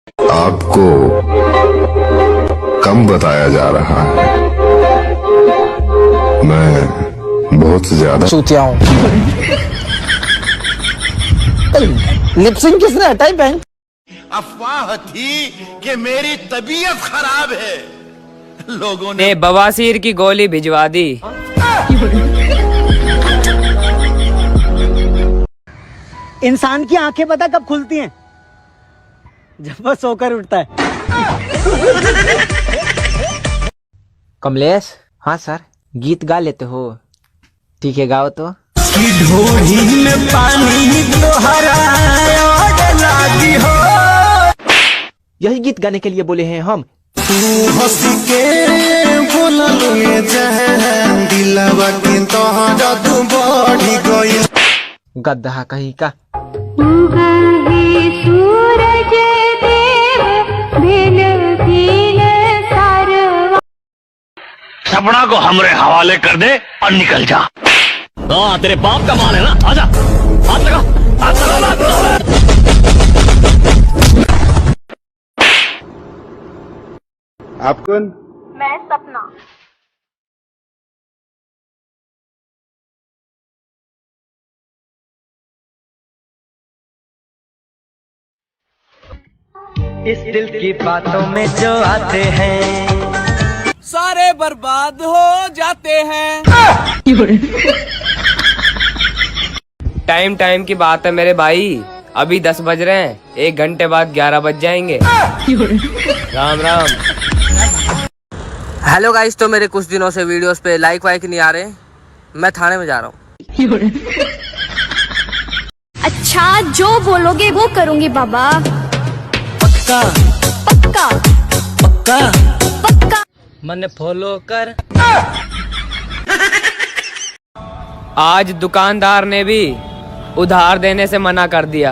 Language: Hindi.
आपको कम बताया जा रहा है, मैं बहुत ज्यादा चूतिया हूँ। लिपसिंग किसने हटाई बैंक? अफवाह थी कि मेरी तबीयत खराब है, लोगों ने बवासीर की गोली भिजवा दी। इंसान की आंखें पता कब खुलती हैं? जब वह सोकर उठता है। कमलेश, हाँ सर, गीत गा लेते हो? ठीक है, गाओ तो। ढोढ़ी में पानी तो लागी हो। यही गीत गाने के लिए बोले हैं हम। तू हंस के बोललुए जहन दिलवा के तोहरा तू बढ़ी गई। गद्दा कहीं का। सूरज देव भिन भिन सारवा। सपना को हमरे हवाले कर दे और निकल जा। हाँ, तेरे बाप का माल है ना, आजा, हाथ लगा, हाथ लगा, हाथ लगा। आप कौन? मैं सपना। इस दिल की बातों में जो आते हैं सारे बर्बाद हो जाते हैं। टाइम टाइम की बात है मेरे भाई, अभी 10 बज रहे हैं, 1 घंटे बाद 11 बज जाएंगे। राम राम। हेलो गाइस, तो मेरे कुछ दिनों से वीडियोस पे लाइक वाइक नहीं आ रहे, मैं थाने में जा रहा हूँ। अच्छा, जो बोलोगे वो करूँगी बाबा। पक्का पक्का पक्का पक्का। मन फॉलो कर। आज दुकानदार ने भी उधार देने से मना कर दिया।